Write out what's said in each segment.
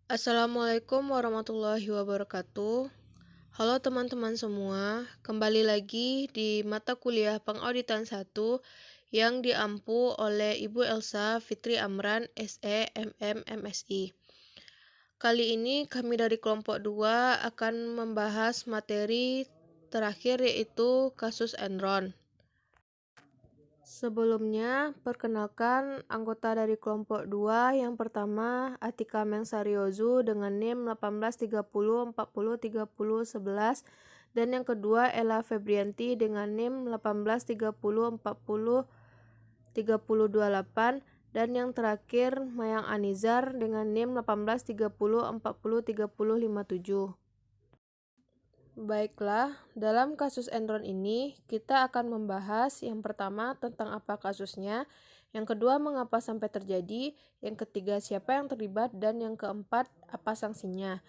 Assalamualaikum warahmatullahi wabarakatuh. Halo teman-teman semua, kembali lagi di mata kuliah Pengauditan 1 yang diampu oleh Ibu Elsa Fitri Amran, SE, MM, MSI. Kali ini kami dari kelompok 2 akan membahas materi terakhir yaitu kasus Enron. Sebelumnya, perkenalkan anggota dari kelompok 2 yang pertama Atika Mengsariozu dengan NIM 1830403011 dan yang kedua Ella Febrianti dengan NIM 1830403028 dan yang terakhir Mayang Anizar dengan NIM 1830403057. Baiklah, dalam kasus Enron ini kita akan membahas yang pertama tentang apa kasusnya, yang kedua mengapa sampai terjadi, yang ketiga siapa yang terlibat, dan yang keempat apa sanksinya.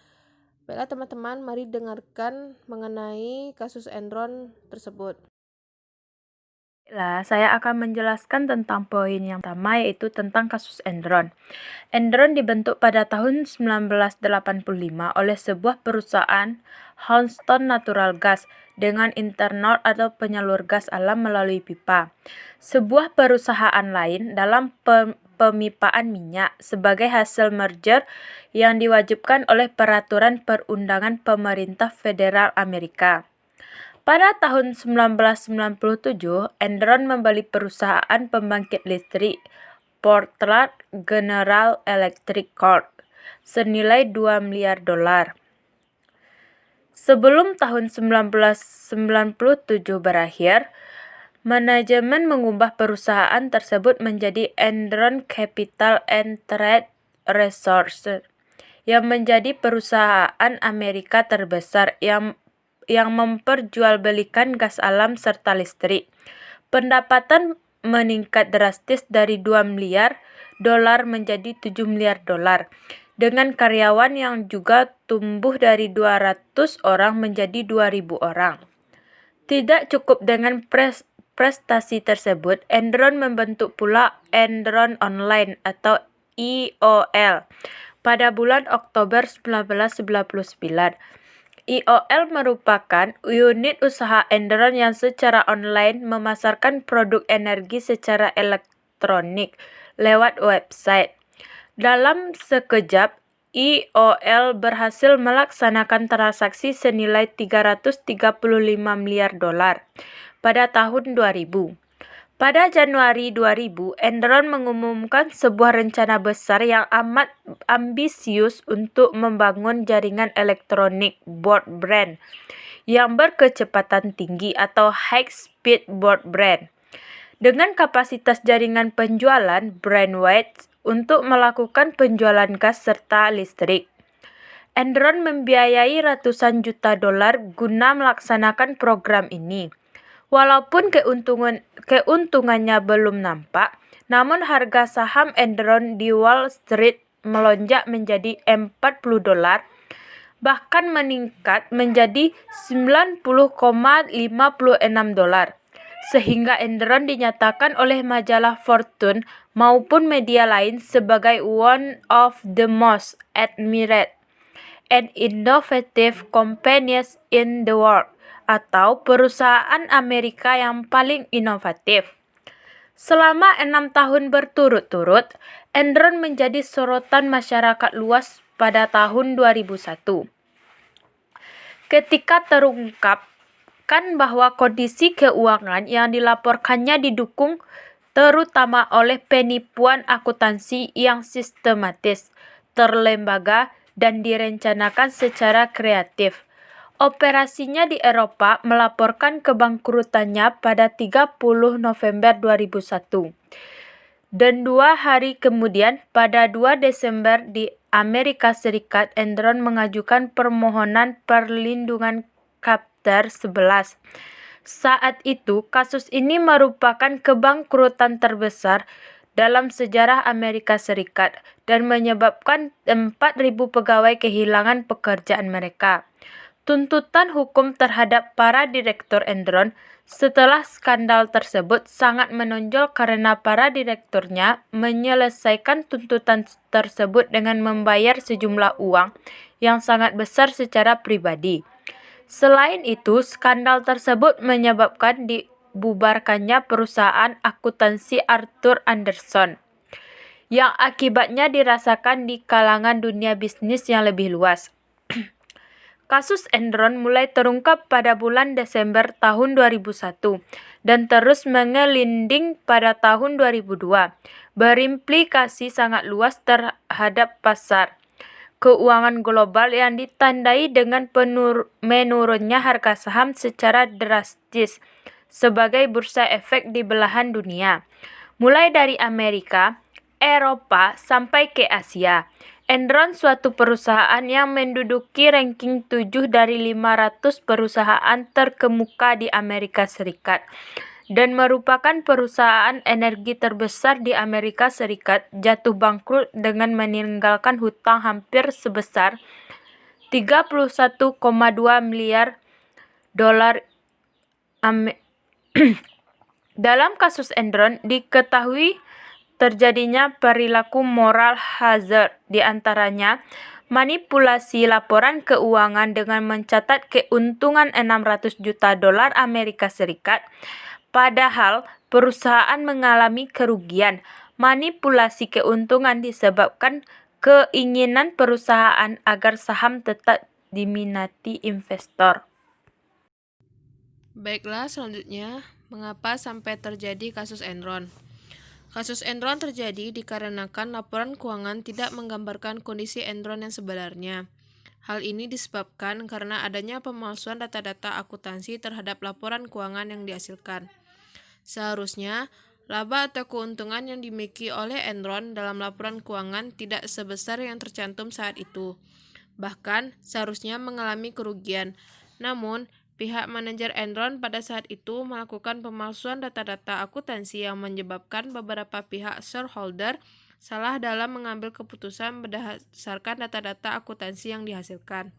Baiklah teman-teman, mari dengarkan mengenai kasus Enron tersebut. Saya akan menjelaskan tentang poin yang pertama yaitu tentang kasus Enron. Enron dibentuk pada tahun 1985 oleh sebuah perusahaan Houston Natural Gas dengan internal atau penyalur gas alam melalui pipa. Sebuah perusahaan lain dalam pemipaan minyak sebagai hasil merger yang diwajibkan oleh peraturan perundangan pemerintah federal Amerika. Pada tahun 1997, Enron membeli perusahaan pembangkit listrik Portland General Electric Corp. Senilai $2 miliar. Sebelum tahun 1997 berakhir, manajemen mengubah perusahaan tersebut menjadi Enron Capital and Trade Resources yang menjadi perusahaan Amerika terbesar yang memperjualbelikan gas alam serta listrik. Pendapatan meningkat drastis dari $2 miliar menjadi $7 miliar, dengan karyawan yang juga tumbuh dari 200 orang menjadi 2.000 orang. Tidak cukup dengan prestasi tersebut, Enron membentuk pula Enron Online atau EOL pada bulan Oktober 1999. EOL merupakan unit usaha Enron yang secara online memasarkan produk energi secara elektronik lewat website. Dalam sekejap, EOL berhasil melaksanakan transaksi senilai $335 miliar pada tahun 2000. Pada Januari 2000, Enron mengumumkan sebuah rencana besar yang amat ambisius untuk membangun jaringan elektronik broadband yang berkecepatan tinggi atau high-speed broadband dengan kapasitas jaringan penjualan bandwidth untuk melakukan penjualan gas serta listrik. Enron membiayai ratusan juta dolar guna melaksanakan program ini. Walaupun keuntungannya belum nampak, namun harga saham Enron di Wall Street melonjak menjadi $40, bahkan meningkat menjadi $90,56, sehingga Enron dinyatakan oleh majalah Fortune maupun media lain sebagai one of the most admired and innovative companies in the world, atau perusahaan Amerika yang paling inovatif. Selama 6 tahun berturut-turut, Enron menjadi sorotan masyarakat luas pada tahun 2001. Ketika terungkapkan bahwa kondisi keuangan yang dilaporkannya didukung terutama oleh penipuan akuntansi yang sistematis, terlembaga, dan direncanakan secara kreatif. Operasinya di Eropa melaporkan kebangkrutannya pada 30 November 2001. Dan 2 hari kemudian, pada 2 Desember di Amerika Serikat, Enron mengajukan permohonan perlindungan Chapter 11. Saat itu, kasus ini merupakan kebangkrutan terbesar dalam sejarah Amerika Serikat dan menyebabkan 4.000 pegawai kehilangan pekerjaan mereka. Tuntutan hukum terhadap para direktur Enron setelah skandal tersebut sangat menonjol karena para direkturnya menyelesaikan tuntutan tersebut dengan membayar sejumlah uang yang sangat besar secara pribadi. Selain itu, skandal tersebut menyebabkan dibubarkannya perusahaan akuntansi Arthur Andersen, yang akibatnya dirasakan di kalangan dunia bisnis yang lebih luas. Kasus Enron mulai terungkap pada bulan Desember tahun 2001 dan terus mengelinding pada tahun 2002, berimplikasi sangat luas terhadap pasar keuangan global yang ditandai dengan menurunnya harga saham secara drastis sebagai bursa efek di belahan dunia, mulai dari Amerika, Eropa, sampai ke Asia. Enron suatu perusahaan yang menduduki ranking 7 dari 500 perusahaan terkemuka di Amerika Serikat dan merupakan perusahaan energi terbesar di Amerika Serikat, jatuh bangkrut dengan meninggalkan hutang hampir sebesar 31,2 miliar dolar. Dalam kasus Enron diketahui terjadinya perilaku moral hazard, di antaranya manipulasi laporan keuangan dengan mencatat keuntungan 600 juta dolar Amerika Serikat, padahal perusahaan mengalami kerugian. Manipulasi keuntungan disebabkan keinginan perusahaan agar saham tetap diminati investor. Baiklah, selanjutnya, mengapa sampai terjadi kasus Enron? Kasus Enron terjadi dikarenakan laporan keuangan tidak menggambarkan kondisi Enron yang sebenarnya. Hal ini disebabkan karena adanya pemalsuan data-data akuntansi terhadap laporan keuangan yang dihasilkan. Seharusnya, laba atau keuntungan yang dimiliki oleh Enron dalam laporan keuangan tidak sebesar yang tercantum saat itu. Bahkan, seharusnya mengalami kerugian. Namun, pihak manajer Enron pada saat itu melakukan pemalsuan data-data akuntansi yang menyebabkan beberapa pihak shareholder salah dalam mengambil keputusan berdasarkan data-data akuntansi yang dihasilkan.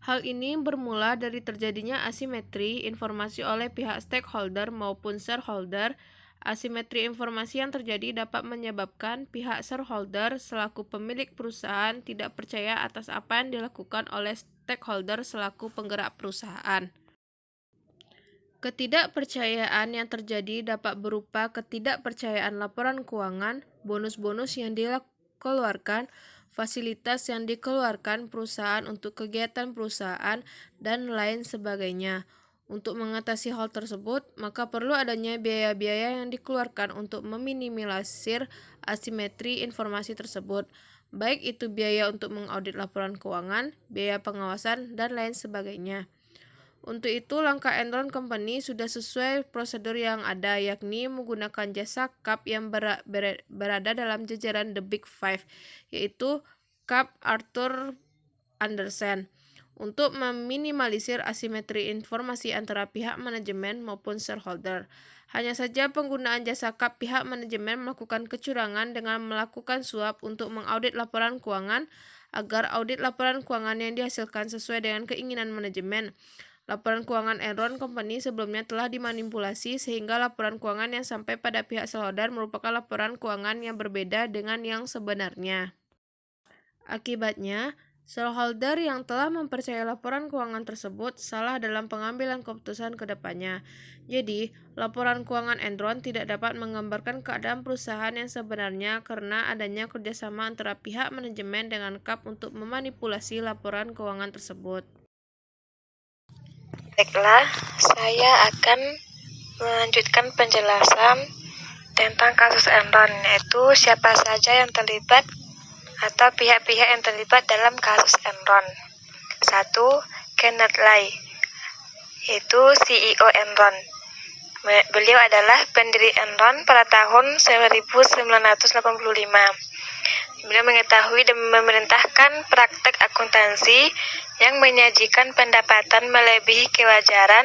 Hal ini bermula dari terjadinya asimetri informasi oleh pihak stakeholder maupun shareholder. Asimetri informasi yang terjadi dapat menyebabkan pihak shareholder selaku pemilik perusahaan tidak percaya atas apa yang dilakukan oleh stakeholder selaku penggerak perusahaan. Ketidakpercayaan yang terjadi dapat berupa ketidakpercayaan laporan keuangan, bonus-bonus yang dikeluarkan, fasilitas yang dikeluarkan perusahaan untuk kegiatan perusahaan, dan lain sebagainya. Untuk mengatasi hal tersebut, maka perlu adanya biaya-biaya yang dikeluarkan untuk meminimalisir asimetri informasi tersebut, baik itu biaya untuk mengaudit laporan keuangan, biaya pengawasan, dan lain sebagainya. Untuk itu, langkah Enron Company sudah sesuai prosedur yang ada, yakni menggunakan jasa CAP yang berada dalam jajaran The Big Five, yaitu CAP Arthur Andersen, untuk meminimalisir asimetri informasi antara pihak manajemen maupun shareholder. Hanya saja penggunaan jasa CAP pihak manajemen melakukan kecurangan dengan melakukan suap untuk mengaudit laporan keuangan agar audit laporan keuangan yang dihasilkan sesuai dengan keinginan manajemen. Laporan keuangan Enron Company sebelumnya telah dimanipulasi sehingga laporan keuangan yang sampai pada pihak shareholder merupakan laporan keuangan yang berbeda dengan yang sebenarnya. Akibatnya, shareholder yang telah mempercayai laporan keuangan tersebut salah dalam pengambilan keputusan ke depannya. Jadi, laporan keuangan Enron tidak dapat menggambarkan keadaan perusahaan yang sebenarnya karena adanya kerjasama antara pihak manajemen dengan CAP untuk memanipulasi laporan keuangan tersebut. Baiklah, saya akan melanjutkan penjelasan tentang kasus Enron, yaitu siapa saja yang terlibat atau pihak-pihak yang terlibat dalam kasus Enron. 1. Kenneth Lay, yaitu CEO Enron. Beliau adalah pendiri Enron pada tahun 1985. Beliau mengetahui dan memerintahkan praktek akuntansi yang menyajikan pendapatan melebihi kewajaran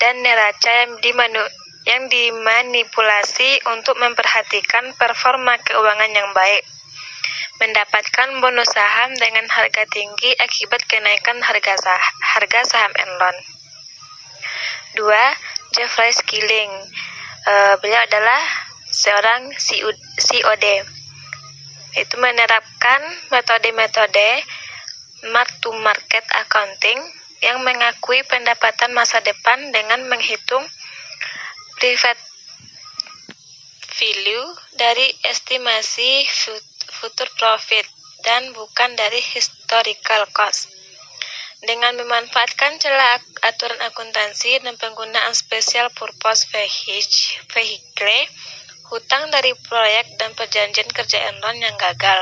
dan neraca yang dimanipulasi untuk memperhatikan performa keuangan yang baik. mendapatkan bonus saham dengan harga tinggi akibat kenaikan harga saham Enron. 2. Jeffrey Skilling. Beliau adalah seorang COD. Itu menerapkan metode-metode mark-to-market accounting yang mengakui pendapatan masa depan dengan menghitung private value dari estimasi future profit dan bukan dari historical cost. Dengan memanfaatkan celah aturan akuntansi dan penggunaan special purpose vehicle, hutang dari proyek dan perjanjian kerja Enron yang gagal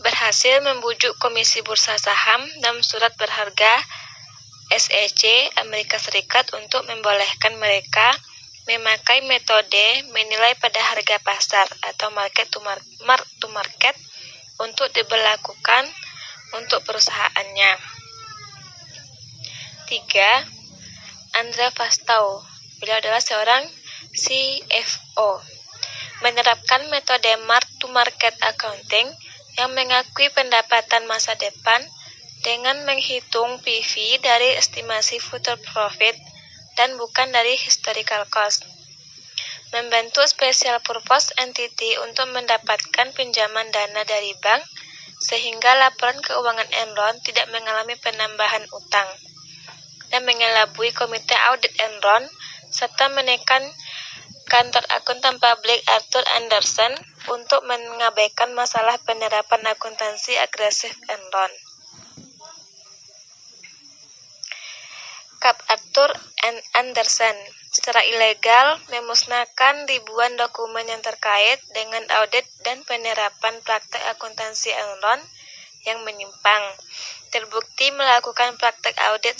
berhasil membujuk Komisi Bursa Saham dan Surat Berharga SEC Amerika Serikat untuk membolehkan mereka memakai metode menilai pada harga pasar atau mark to market untuk diberlakukan untuk perusahaannya. 3. Andrea Fastow. Beliau adalah seorang CFO. Menerapkan metode mark to market accounting yang mengakui pendapatan masa depan dengan menghitung PV dari estimasi future profit dan bukan dari historical cost. Membentuk special purpose entity untuk mendapatkan pinjaman dana dari bank sehingga laporan keuangan Enron tidak mengalami penambahan utang. Dan mengelabui komite audit Enron serta menekan kantor akuntan publik Arthur Andersen untuk mengabaikan masalah penerapan akuntansi agresif Enron. Arthur Andersen secara ilegal memusnahkan ribuan dokumen yang terkait dengan audit dan penerapan praktek akuntansi Enron yang menyimpang. Terbukti melakukan praktek audit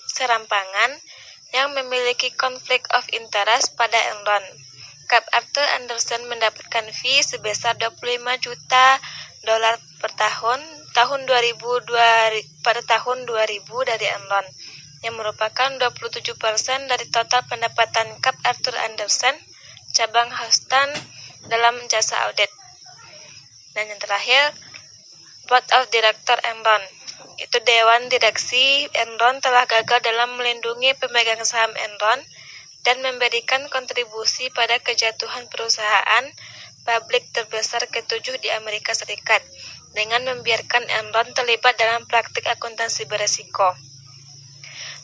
serampangan yang memiliki konflik of interest pada Enron. Arthur Andersen mendapatkan fee sebesar $25 juta per tahun pada tahun 2000 dari Enron, yang merupakan 27% dari total pendapatan Arthur Andersen cabang Houston dalam jasa audit. Dan yang terakhir, Board of Director Enron. Itu Dewan Direksi Enron telah gagal dalam melindungi pemegang saham Enron dan memberikan kontribusi pada kejatuhan perusahaan publik terbesar ke-7 di Amerika Serikat dengan membiarkan Enron terlibat dalam praktik akuntansi beresiko.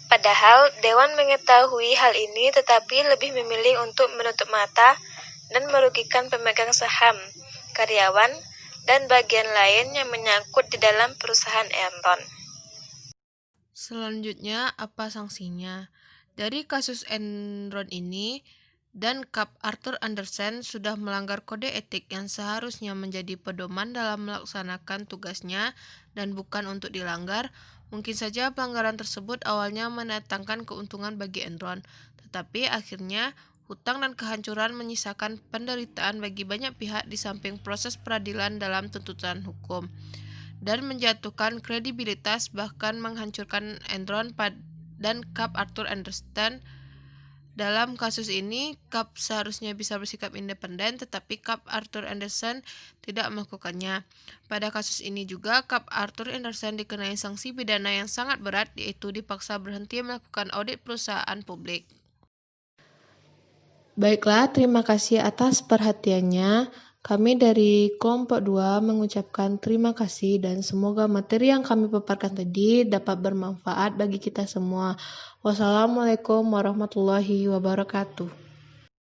Padahal Dewan mengetahui hal ini tetapi lebih memilih untuk menutup mata dan merugikan pemegang saham, karyawan, dan bagian lain yang menyangkut di dalam perusahaan Enron. Selanjutnya, apa sanksinya? Dari kasus Enron ini, dan Arthur Andersen sudah melanggar kode etik yang seharusnya menjadi pedoman dalam melaksanakan tugasnya dan bukan untuk dilanggar. Mungkin saja pelanggaran tersebut awalnya mendatangkan keuntungan bagi Enron, tetapi akhirnya hutang dan kehancuran menyisakan penderitaan bagi banyak pihak di samping proses peradilan dalam tuntutan hukum, dan menjatuhkan kredibilitas bahkan menghancurkan Enron dan Arthur Andersen. Dalam kasus ini, seharusnya bisa bersikap independen, tetapi Arthur Andersen tidak melakukannya. Pada kasus ini juga, Arthur Andersen dikenai sanksi pidana yang sangat berat, yaitu dipaksa berhenti melakukan audit perusahaan publik. Baiklah, terima kasih atas perhatiannya. Kami dari kelompok 2 mengucapkan terima kasih dan semoga materi yang kami paparkan tadi dapat bermanfaat bagi kita semua. Wassalamualaikum warahmatullahi wabarakatuh.